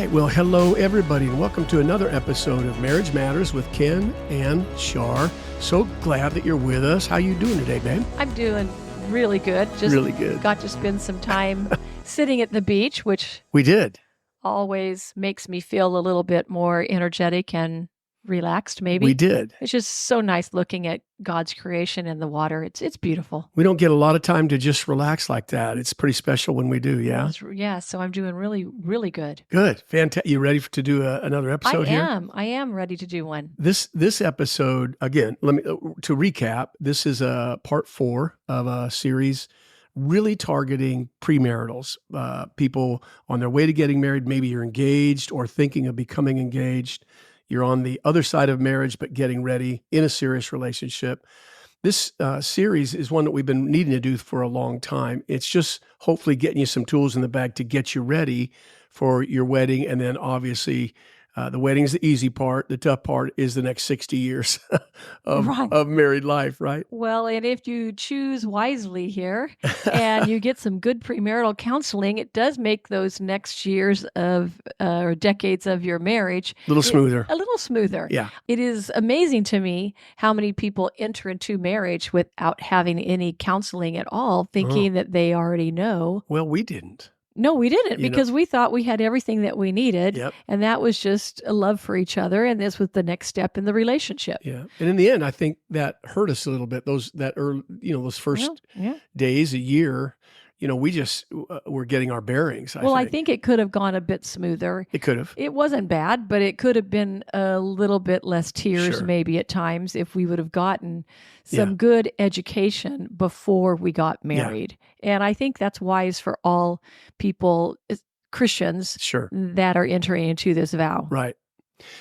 right. Well, hello, everybody, and welcome to another episode of Marriage Matters with Ken and Shar. So glad that you're with us. How you doing today, babe? I'm doing really good. Really good. Got to spend some time sitting at the beach, which We did. always makes me feel a little bit more energetic and relaxed, maybe. We did. It's just so nice looking at God's creation in the water. It's beautiful. We don't get a lot of time to just relax like that. It's pretty special when we do, yeah? Yeah, so I'm doing really, really good. Good. Fantastic. You ready to do another episode here? I am ready to do one. This episode, again, let me to recap, this is part 4 of a series really targeting premaritals, people on their way to getting married. Maybe you're engaged or thinking of becoming engaged. You're on the other side of marriage, but getting ready in a serious relationship. This series is one that we've been needing to do for a long time. It's just hopefully getting you some tools in the bag to get you ready for your wedding. And then obviously the wedding is the easy part. The tough part is the next 60 years of married life, right? Well, and if you choose wisely here and you get some good premarital counseling, it does make those next years of or decades of your marriage a little smoother. A little smoother. Yeah. It is amazing to me how many people enter into marriage without having any counseling at all, thinking that they already know. Well, we didn't. No, we didn't, because we thought we had everything that we needed. Yep. And that was just a love for each other. And this was the next step in the relationship. Yeah. And in the end, I think that hurt us a little bit. Those first days, a year, we just were getting our bearings. I think it could have gone a bit smoother. It could have. It wasn't bad, but it could have been a little bit less tears maybe at times if we would have gotten some good education before we got married. Yeah. And I think that's wise for all people, Christians, that are entering into this vow. Right.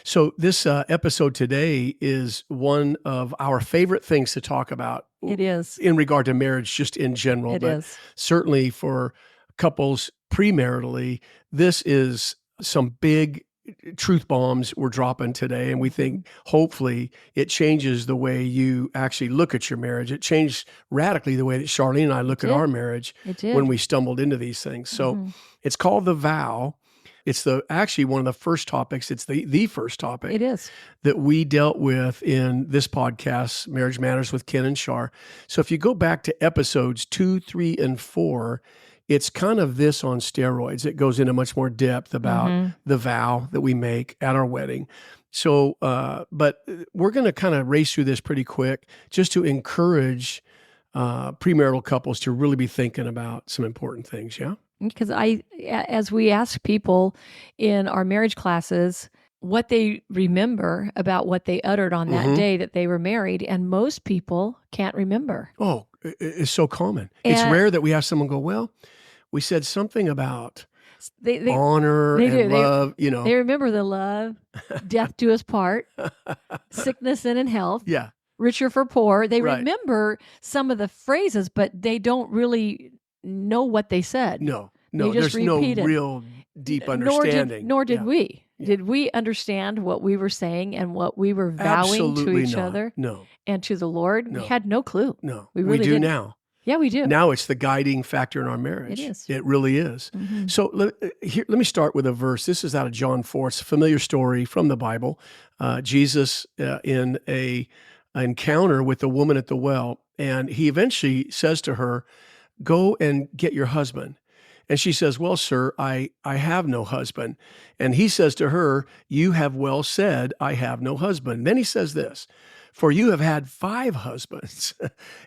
So this episode today is one of our favorite things to talk about. It is. In regard to marriage, just in general. It is. Certainly for couples premaritally, this is some big truth bombs we're dropping today. And we think hopefully it changes the way you actually look at your marriage. It changed radically the way that Charlene and I look at our marriage when we stumbled into these things. So it's called the vow. It's actually one of the first topics. It's the first topic. It is. That we dealt with in this podcast, Marriage Matters with Ken and Shar. So if you go back to episodes 2, 3, and 4, it's kind of this on steroids. It goes into much more depth about the vow that we make at our wedding. So, but we're going to kind of race through this pretty quick just to encourage premarital couples to really be thinking about some important things, yeah? Because as we ask people in our marriage classes what they remember about what they uttered on that day that they were married, and most people can't remember. Oh, it's so common. It's rare that we have someone go, well, we said something about honor and love, They remember the love, death do us part, sickness and in health. Yeah. Richer for poor. They remember some of the phrases, but they don't really know what they said. No, there's no real deep understanding. Nor did we. Yeah. Did we understand what we were saying and what we were vowing to each other? No. And to the Lord? No. We had no clue. No. We really do didn't. now. Yeah, we do. Now it's the guiding factor in our marriage. It is. It really is. Mm-hmm. So let me start with a verse. This is out of John 4. It's a familiar story from the Bible. Jesus in a encounter with the woman at the well, and he eventually says to her, "Go and get your husband." And she says, "Well, sir, I have no husband." And he says to her, "You have well said, I have no husband." Then he says this, "For you have had 5 husbands,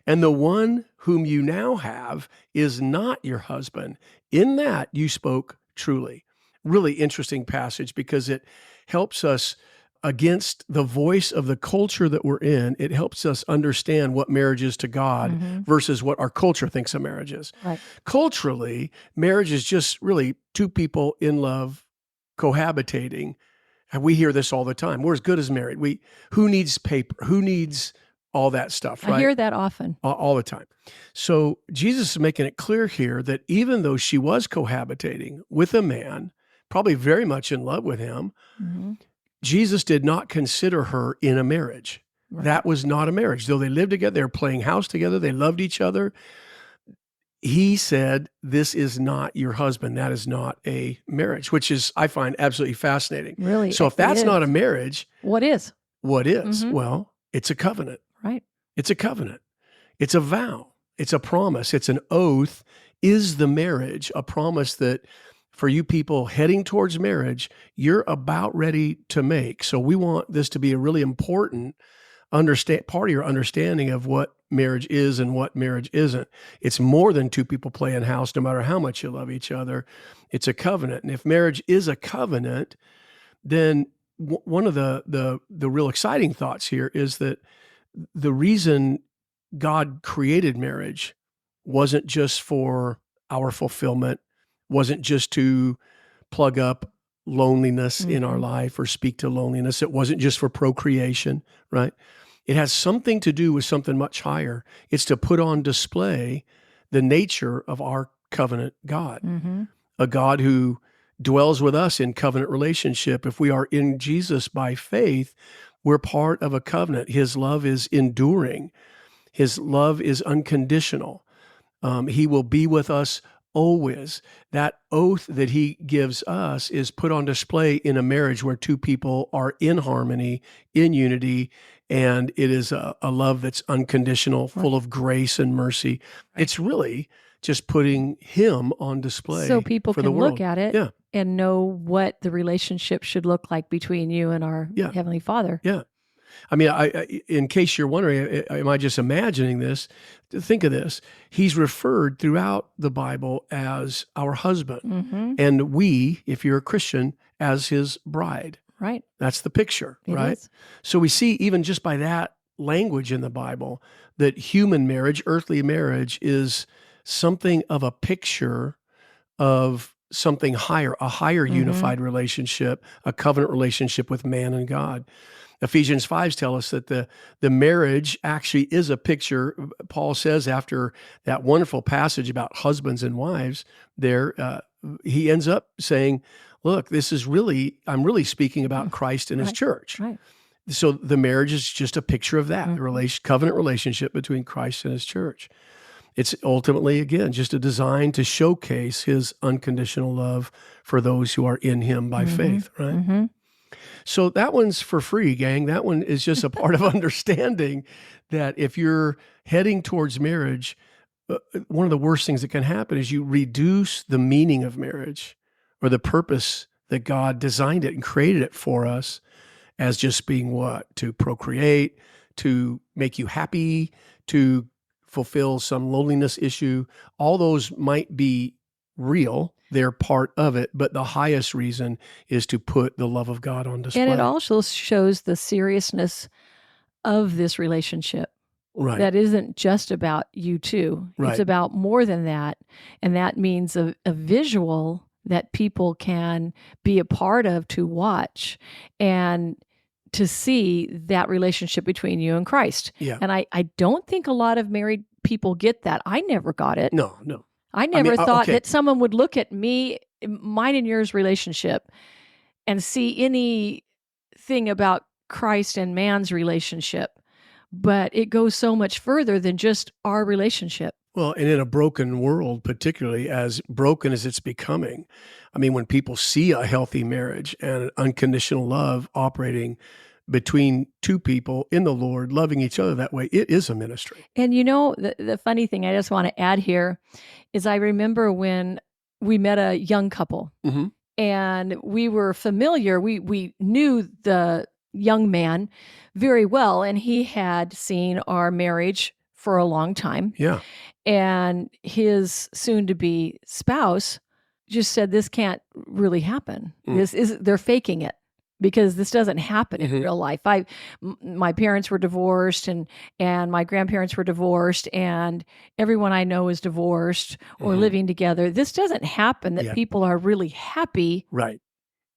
and the one whom you now have is not your husband. In that you spoke truly." Really interesting passage because it helps us against the voice of the culture that we're in. It helps us understand what marriage is to God versus what our culture thinks a marriage is. Right. Culturally, marriage is just really 2 people in love cohabitating. And we hear this all the time. We're as good as married. Who needs paper? Who needs all that stuff, right? I hear that often. All the time. So Jesus is making it clear here that even though she was cohabitating with a man, probably very much in love with him, Jesus did not consider her in a marriage. Right. That was not a marriage. Though they lived together, they were playing house together, they loved each other. he said, this is not your husband. That is not a marriage, which is, I find absolutely fascinating. Really, So if that's not a marriage, what is? What is? Mm-hmm. Well, it's a covenant. Right. It's a covenant. It's a vow. It's a promise. It's an oath. Is the marriage a promise that for you people heading towards marriage, you're about ready to make? So we want this to be a really important part of your understanding of what marriage is and what marriage isn't. It's more than two people playing house, no matter how much you love each other. It's a covenant. And if marriage is a covenant, then one of the real exciting thoughts here is that the reason God created marriage wasn't just for our fulfillment, wasn't just to plug up loneliness in our life or speak to loneliness. It wasn't just for procreation, right? It has something to do with something much higher. It's to put on display the nature of our covenant God, a God who dwells with us in covenant relationship. If we are in Jesus by faith, we're part of a covenant. His love is enduring. His love is unconditional. He will be with us always. That oath that he gives us is put on display in a marriage where two people are in harmony, in unity, and it is a love that's unconditional, full of grace and mercy. Right. It's really just putting him on display so people for can the world. Look at it and know what the relationship should look like between you and our Heavenly Father. Yeah. I mean, in case you're wondering, am I just imagining this? Think of this. He's referred throughout the Bible as our husband, and we, if you're a Christian, as his bride. Right. That's the picture, right? Is. So we see even just by that language in the Bible that human marriage, earthly marriage, is something of a picture of something higher, a higher unified relationship, a covenant relationship with man and God. Ephesians 5 tell us that the marriage actually is a picture. Paul says after that wonderful passage about husbands and wives there, he ends up saying, look, I'm really speaking about Christ and his church. Right. So the marriage is just a picture of that, the covenant relationship between Christ and his church. It's ultimately, again, just a design to showcase his unconditional love for those who are in him by faith, right? So that one's for free, gang. That one is just a part of understanding that if you're heading towards marriage, one of the worst things that can happen is you reduce the meaning of marriage or the purpose that God designed it and created it for us as just being what? To procreate, to make you happy, to fulfill some loneliness issue. All those might be real. They're part of it, but the highest reason is to put the love of God on display. And it also shows the seriousness of this relationship. Right. That isn't just about you two. Right. It's about more than that. And that means a visual that people can be a part of to watch and to see that relationship between you and Christ. Yeah. And I don't think a lot of married people get that. I never got it. No. I never thought that someone would look at mine and yours relationship and see anything about Christ and man's relationship. But it goes so much further than just our relationship. Well, and in a broken world, particularly as broken as it's becoming, I mean, when people see a healthy marriage and an unconditional love operating between two people in the Lord, loving each other that way, it is a ministry. And the funny thing I just want to add here is I remember when we met a young couple and we were familiar. We knew the young man very well, and he had seen our marriage for a long time. Yeah. And his soon-to-be spouse just said, this can't really happen. They're faking it because this doesn't happen in real life. My parents were divorced and my grandparents were divorced and everyone I know is divorced or living together. This doesn't happen that people are really happy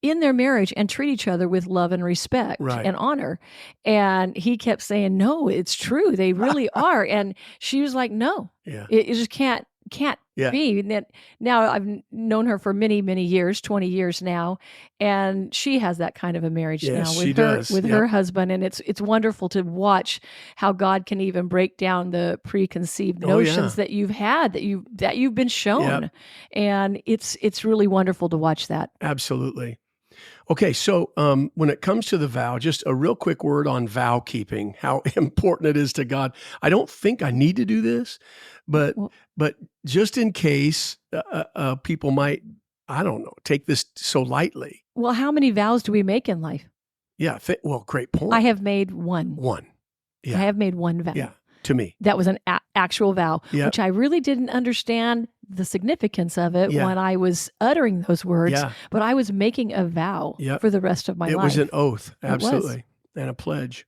in their marriage and treat each other with love and respect and honor. And he kept saying, no, it's true. They really are. And she was like, no, it just can't can't be. And now I've known her for many, many years, 20 years now, and she has that kind of a marriage now with her husband. And it's wonderful to watch how God can even break down the preconceived notions that you've had, that you've been shown. And it's really wonderful to watch that. Absolutely. Okay, so when it comes to the vow, just a real quick word on vow keeping, how important it is to God. I don't think I need to do this, but just in case people might, I don't know, take this so lightly. Well, how many vows do we make in life? Yeah, great point. I have made one. Yeah. I have made one vow. Yeah, to me. That was an actual vow, which I really didn't understand the significance of it when I was uttering those words, but I was making a vow for the rest of my life. It was an oath, absolutely, and a pledge.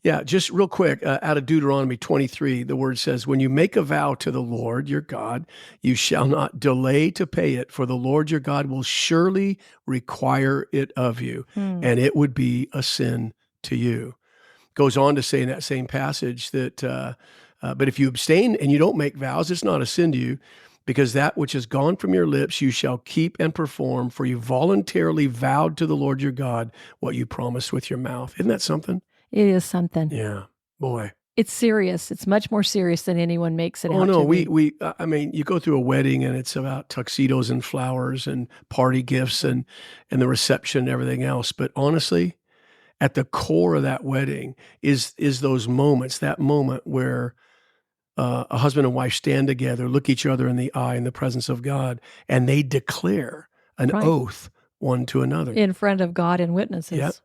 Yeah, just real quick, out of Deuteronomy 23, the word says, when you make a vow to the Lord your God, you shall not delay to pay it, for the Lord your God will surely require it of you, and it would be a sin to you. Goes on to say in that same passage that, but if you abstain and you don't make vows, it's not a sin to you, because that which has gone from your lips you shall keep and perform, for you voluntarily vowed to the Lord your God what you promised with your mouth. Isn't that something? It is something. Yeah, boy. It's serious. It's much more serious than anyone makes it out to be. I mean, you go through a wedding and it's about tuxedos and flowers and party gifts and the reception and everything else. But honestly, at the core of that wedding is those moments, that moment where a husband and wife stand together, look each other in the eye in the presence of God, and they declare an oath one to another. In front of God and witnesses. Yep.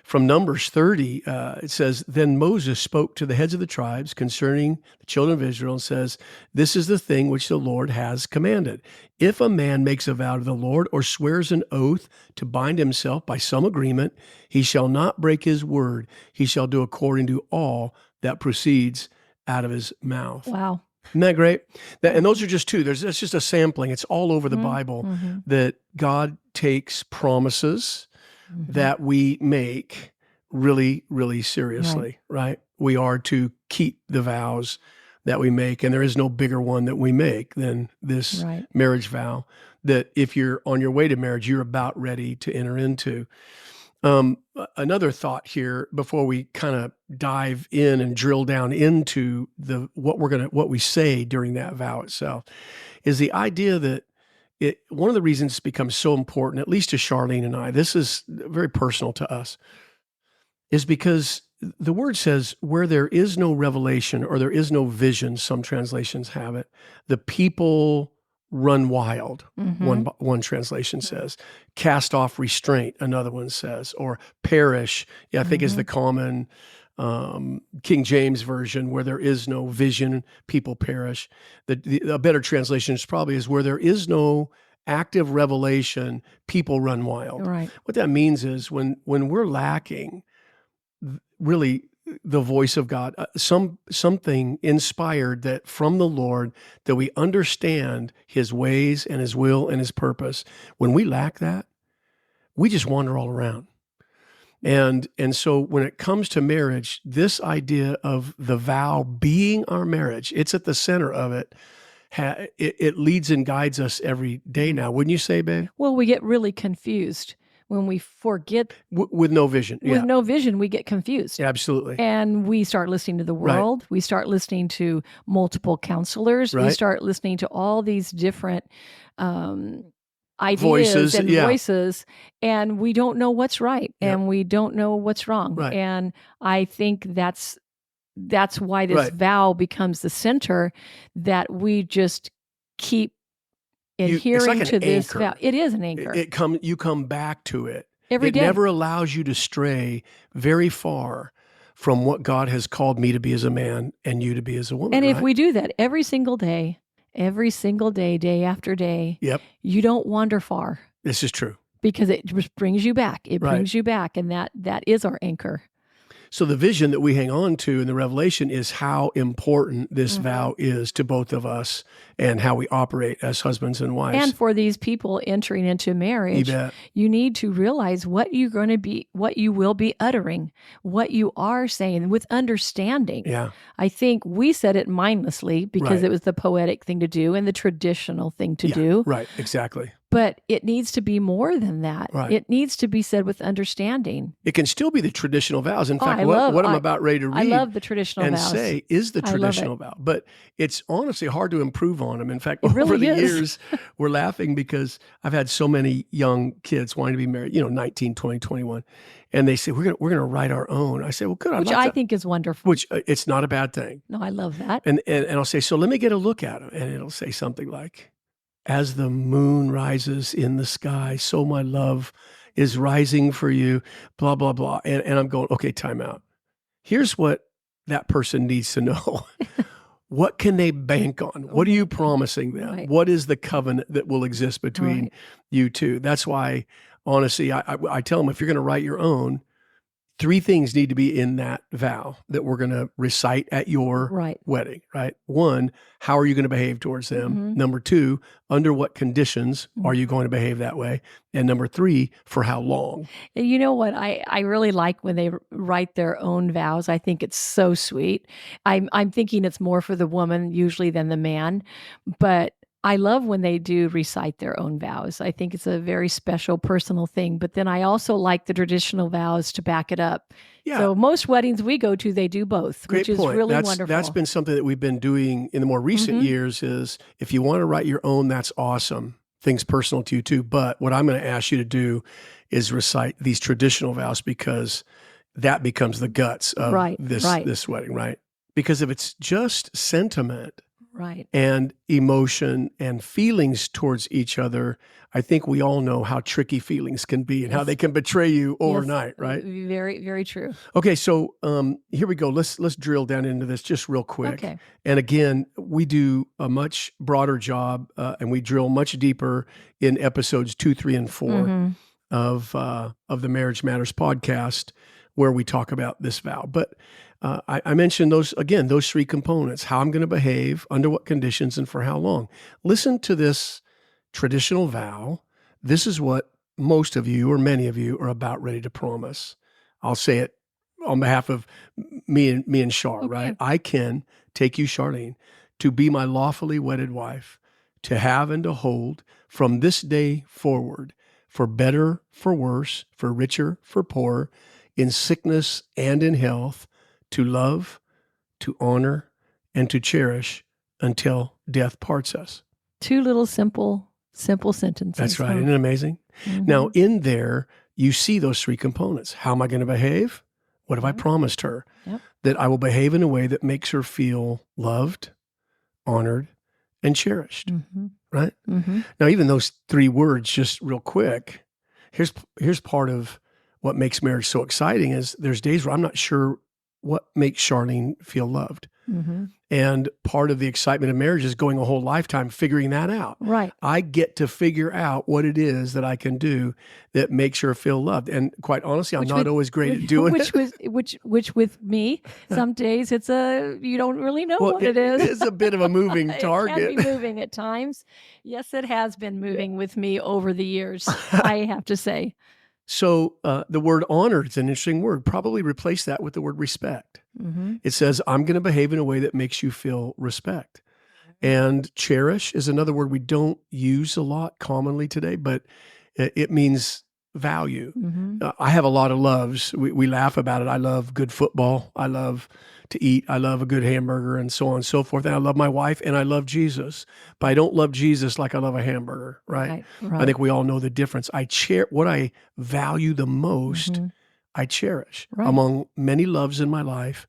From Numbers 30, it says, then Moses spoke to the heads of the tribes concerning the children of Israel and says, this is the thing which the Lord has commanded. If a man makes a vow to the Lord or swears an oath to bind himself by some agreement, he shall not break his word. He shall do according to all that proceeds out of his mouth. Wow. Isn't that great? And those are just two. That's just a sampling. It's all over the Bible that God takes promises that we make really, really seriously, right? We are to keep the vows that we make, and there is no bigger one that we make than this marriage vow that if you're on your way to marriage, you're about ready to enter into. Another thought here before we kind of dive in and drill down into what we say during that vow itself is the idea that one of the reasons it's become so important, at least to Charlene and I, this is very personal to us, is because the word says where there is no revelation or there is no vision, some translations have it, the people run wild, one translation says. Cast off restraint, another one says. Or perish, I think is the common King James version, where there is no vision, people perish. A better translation is probably is where there is no active revelation, people run wild. Right. What that means is when we're lacking really the voice of God, something inspired that from the Lord, that we understand his ways and his will and his purpose. When we lack that, we just wander all around. And so when it comes to marriage, this idea of the vow being our marriage, it's at the center of it. It leads and guides us every day now. Wouldn't you say, babe? Well, we get really confused when we forget. With no vision. With no vision, we get confused. Absolutely. And we start listening to the world. Right. We start listening to multiple counselors. Right. We start listening to all these different ideas and voices, and we don't know what's right, and we don't know what's wrong. Right. And I think that's why this vow becomes the center, that we just keep adhering to this vow. It is an anchor. You come back to it every day. It never allows you to stray very far from what God has called me to be as a man and you to be as a woman. And if we do that every single day, day after day, you don't wander far. This is true. Because it just brings you back. It brings you back, and that is our anchor. So the vision that we hang on to in the Revelation is how important this vow is to both of us and how we operate as husbands and wives. And for these people entering into marriage, you need to realize what you're going to be, what you will be uttering, what you are saying with understanding. Yeah. I think we said it mindlessly because it was the poetic thing to do and the traditional thing to do. Right, exactly. But it needs to be more than that. Right. It needs to be said with understanding. It can still be the traditional vows. In fact, what I'm about ready to read I love the traditional and vows. say is the traditional vow. But it's honestly hard to improve on them. In fact, over really the years, we're laughing because I've had so many young kids wanting to be married, 19, 20, 21. And they say, we're gonna write our own. I say, well, good. Which I think is wonderful. Which it's not a bad thing. No, I love that. And I'll say, so let me get a look at them. And it'll say something like, as the moon rises in the sky, so my love is rising for you, blah, blah, blah. And I'm going, okay, time out. Here's what that person needs to know. What can they bank on? What are you promising them? Right. What is the covenant that will exist between you two? That's why, honestly, I tell them, if you're going to write your own, 3 things need to be in that vow that we're going to recite at your wedding, right? 1, how are you going to behave towards them? Number 2, under what conditions are you going to behave that way? And number 3, for how long? You know what? I really like when they write their own vows. I think it's so sweet. I'm thinking it's more for the woman usually than the man, but I love when they do recite their own vows. I think it's a very special personal thing. But then I also like the traditional vows to back it up. Yeah. So most weddings we go to, they do both, which is really wonderful. That's been something that we've been doing in the more recent years is if you want to write your own, that's awesome. Things personal to you too. But what I'm going to ask you to do is recite these traditional vows because that becomes the guts of this wedding, right? Because if it's just sentiment, and emotion and feelings towards each other, I think we all know how tricky feelings can be and how they can betray you overnight, right? Very, very true. Okay, so here we go. Let's drill down into this just real quick. Okay. And again, we do a much broader job and we drill much deeper in episodes 2, 3, and 4 of the Marriage Matters podcast, where we talk about this vow. But I mentioned those 3 components: how I'm going to behave, under what conditions, and for how long. Listen to this traditional vow. This is what most of you or many of you are about ready to promise. I'll say it on behalf of me and Shar, right? I can take you, Charlene, to be my lawfully wedded wife, to have and to hold from this day forward, for better, for worse, for richer, for poorer, in sickness and in health, to love, to honor, and to cherish until death parts us. 2 little simple sentences. That's right. Isn't it amazing? Now, in there, you see those 3 components. How am I going to behave? What have I promised her? That I will behave in a way that makes her feel loved, honored, and cherished, right? Now, even those 3 words, just real quick, here's part of what makes marriage so exciting is there's days where I'm not sure what makes Charlene feel loved. And part of the excitement of marriage is going a whole lifetime figuring that out. Right. I get to figure out what it is that I can do that makes her feel loved. And quite honestly, I'm not always great at doing it. Which with me, some days you don't really know what it is. It is a bit of a moving target. It can be moving at times. Yes, it has been moving with me over the years, I have to say. So the word honor is an interesting word. Probably replace that with the word respect. It says, I'm going to behave in a way that makes you feel respect. And cherish is another word we don't use a lot commonly today, but it means value. I have a lot of loves. We laugh about it. I love good football. I love to eat. I love a good hamburger and so on and so forth. And I love my wife and I love Jesus, but I don't love Jesus like I love a hamburger, right? I think we all know the difference. What I value the most, I cherish. Among many loves in my life,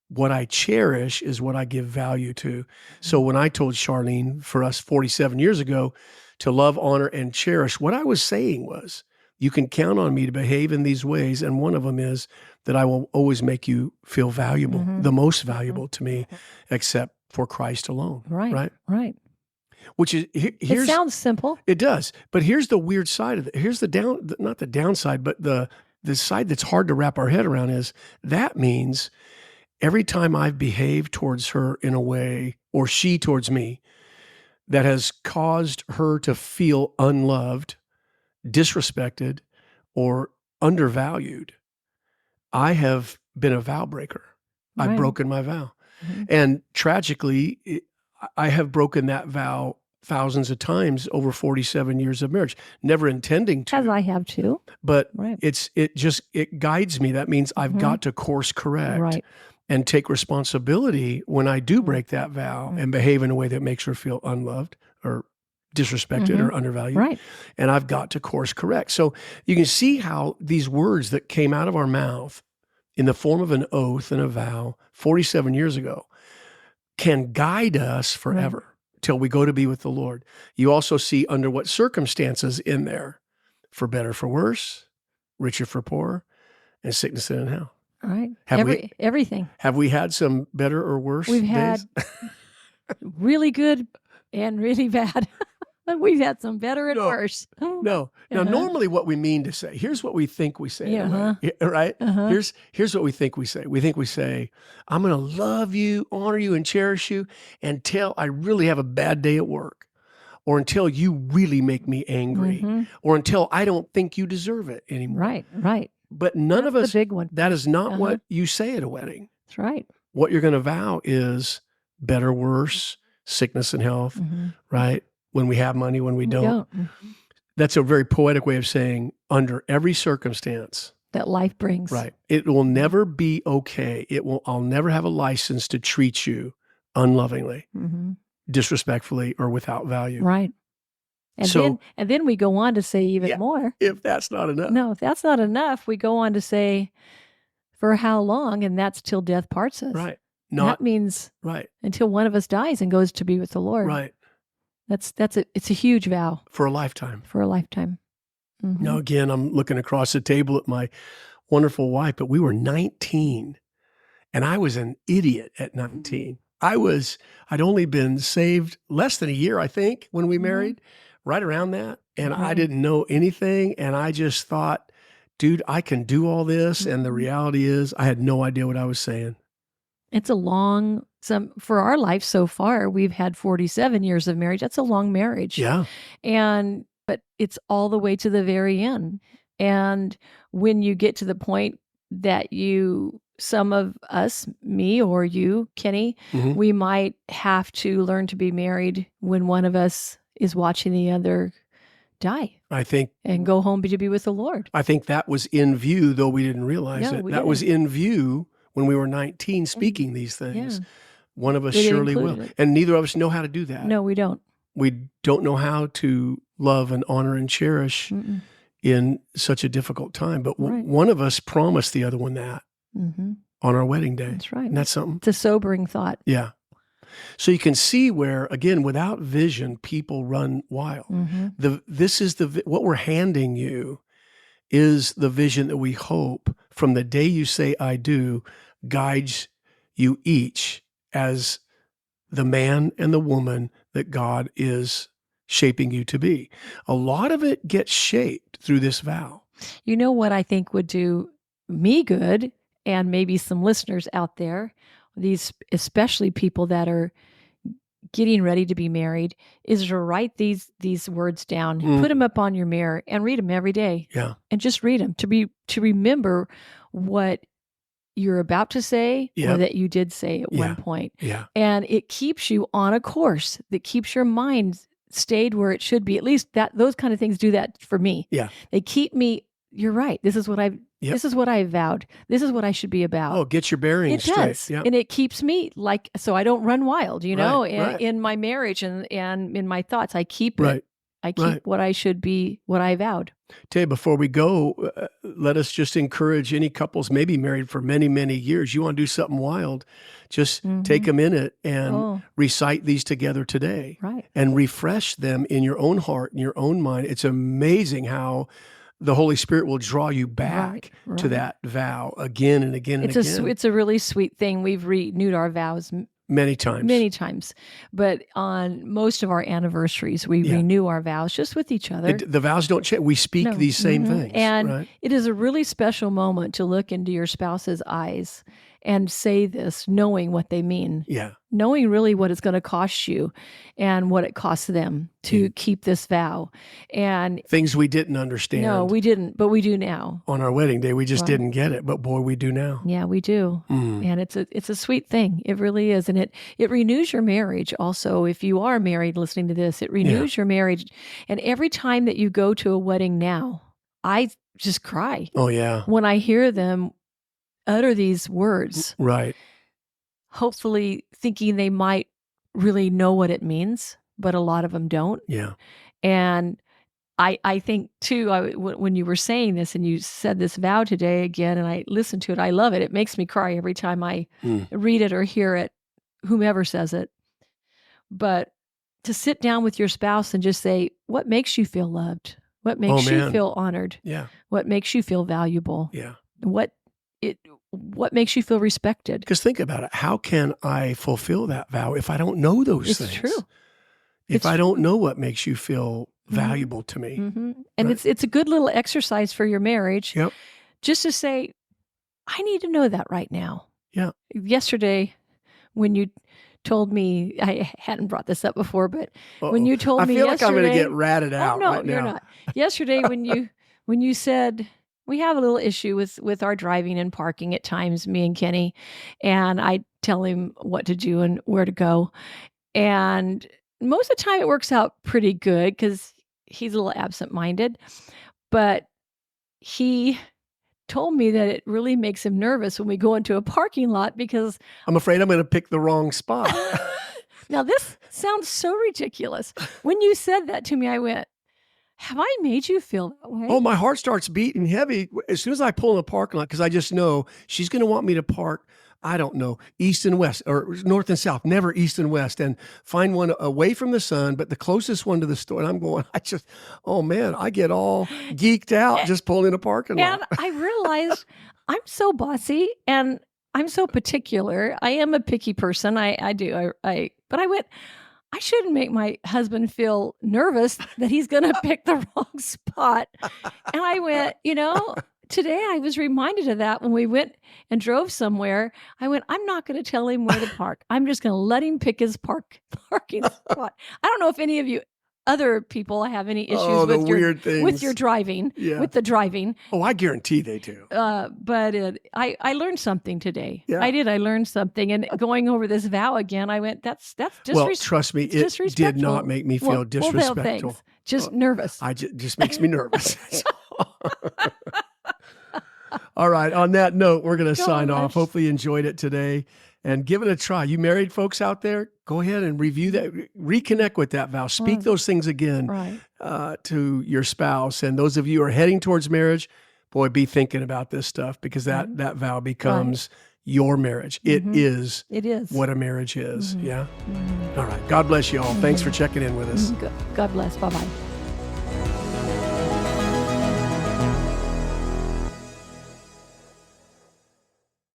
what I cherish is what I give value to. So when I told Charlene for us 47 years ago to love, honor, and cherish, what I was saying was, you can count on me to behave in these ways. And one of them is that I will always make you feel valuable, the most valuable to me, except for Christ alone. Right. Which is, it sounds simple. It does. But here's the weird side of it. Here's not the downside, but the the side that's hard to wrap our head around is that means every time I've behaved towards her in a way, or she towards me, that has caused her to feel unloved, disrespected, or undervalued, I have been a vow breaker. I've Right. broken my vow. And tragically, I have broken that vow thousands of times over 47 years of marriage, never intending to. As I have too. But Right. it guides me. That means I've got to course correct and take responsibility when I do break that vow and behave in a way that makes her feel unloved or disrespected or undervalued. Right. And I've got to course correct. So you can see how these words that came out of our mouth in the form of an oath and a vow 47 years ago can guide us forever till we go to be with the Lord. You also see under what circumstances in there, for better, for worse, richer, for poorer, and sickness and in health. All right. Everything. Have we had some better or worse We've days? had really good and really bad. We've had some better and worse. No. Now, normally what we mean to say, here's what we think we say, right? Here's what we think we say. We think we say, I'm going to love you, honor you, and cherish you until I really have a bad day at work, or until you really make me angry, or until I don't think you deserve it anymore. Right. But none of us, the big one. That is not what you say at a wedding. That's right. What you're going to vow is better, worse, sickness and health, right? When we have money, when we don't. That's a very poetic way of saying under every circumstance that life brings. Right. It will never be okay. I'll never have a license to treat you unlovingly, disrespectfully, or without value. Right. And then we go on to say even more. If that's not enough. No, if that's not enough, we go on to say for how long, and that's till death parts us. Right. That means until one of us dies and goes to be with the Lord. Right. It's a huge vow. For a lifetime. For a lifetime. Now, again, I'm looking across the table at my wonderful wife, but we were 19, and I was an idiot at 19. I'd only been saved less than a year, I think, when we married, right around that. And I didn't know anything. And I just thought, dude, I can do all this. And the reality is I had no idea what I was saying. It's for our life so far, we've had 47 years of marriage. That's a long marriage. Yeah. But it's all the way to the very end. And when you get to the point that some of us, me or you, Kenny, we might have to learn to be married when one of us is watching the other die. I think. And go home to be with the Lord. I think that was in view, though we didn't realize it. That was in view when we were 19 speaking these things. Yeah. One of us surely will. And neither of us know how to do that. No, we don't. We don't know how to love and honor and cherish in such a difficult time. But one of us promised the other one that on our wedding day. That's right. And that's something. It's a sobering thought. Yeah. So you can see where, again, without vision, people run wild. What we're handing you is the vision that we hope from the day you say I do guides you each as the man and the woman that God is shaping you to be. A lot of it gets shaped through this vow. You know what I think would do me good, and maybe some listeners out there, especially people that are getting ready to be married, is to write these words down, put them up on your mirror, and read them every day. Yeah, and just read them to remember what you're about to say or that you did say at one point. Yeah, and it keeps you on a course that keeps your mind stayed where it should be. At least those kind of things do that for me. Yeah, they keep me. You're right. This is what I've. Yep. This is what I vowed. This is what I should be about. Oh, get your bearings straight. It does. Yep. And it keeps me so I don't run wild, in my marriage and in my thoughts. I keep it. I keep what I should be, what I vowed. Tell you, before we go, let us just encourage any couples maybe married for many, many years. You want to do something wild, just take a minute and recite these together today. Right. And refresh them in your own heart, in your own mind. It's amazing how the Holy Spirit will draw you back to that vow again and again and again. It's a really sweet thing. We've renewed our vows Many times. Many times. But on most of our anniversaries, we renew our vows just with each other. The vows don't change. We speak these same things. And it is a really special moment to look into your spouse's eyes and say this, knowing what they mean. Yeah. Knowing really what it's going to cost you and what it costs them to keep this vow. And things we didn't understand. No, we didn't, but we do now. On our wedding day, we just didn't get it, but boy, we do now. Yeah, we do. And it's a sweet thing. It really is. And it renews your marriage also. If you are married listening to this, it renews your marriage. And every time that you go to a wedding now, I just cry. Oh, yeah. When I hear them utter these words. Right. Hopefully thinking they might really know what it means, but a lot of them don't. Yeah. And I think too, when you were saying this and you said this vow today again, and I listened to it, I love it. It makes me cry every time I read it or hear it, whomever says it. But to sit down with your spouse and just say, what makes you feel loved? What makes you feel honored? Yeah. What makes you feel valuable? Yeah. What makes you feel respected? Because think about it. How can I fulfill that vow if I don't know those things? It's true. If I don't know what makes you feel valuable to me. And it's a good little exercise for your marriage. Yep. Just to say, I need to know that right now. Yeah. Yesterday, when you told me, I hadn't brought this up before, but when you told me I feel yesterday, like I'm going to get ratted out no, right now. You're not. Yesterday, when you said, we have a little issue with our driving and parking at times, me and Kenny, and I tell him what to do and where to go. And most of the time it works out pretty good because he's a little absent-minded, but he told me that it really makes him nervous when we go into a parking lot because I'm afraid I'm going to pick the wrong spot. Now, this sounds so ridiculous. When you said that to me, I went, have I made you feel that way? Oh, my heart starts beating heavy as soon as I pull in the parking lot because I just know she's going to want me to park, I don't know, east and west or north and south, never east and west, and find one away from the sun, but the closest one to the store. And I'm going, oh man, I get all geeked out just pulling in a parking lot. And I realized I'm so bossy and I'm so particular. I am a picky person. I do. But I went, I shouldn't make my husband feel nervous that he's going to pick the wrong spot. And I went, today I was reminded of that when we went and drove somewhere. I went, I'm not going to tell him where to park. I'm just going to let him pick his parking spot. I don't know if any of you other people have any issues with your driving, with the driving. Oh, I guarantee they do. But I learned something today. Yeah. I did. I learned something. And going over this vow again, I went, that's disrespectful. Well, trust me, it did not make me feel disrespectful. Well, just nervous. Just makes me nervous. All right. On that note, we're going to sign off. Hopefully you enjoyed it today and give it a try. You married folks out there, go ahead and review that, reconnect with that vow. Speak those things again to your spouse. And those of you who are heading towards marriage, boy, be thinking about this stuff because that vow becomes your marriage. It is what a marriage is. Yeah. All right. God bless you all. Thanks for checking in with us. God bless. Bye-bye.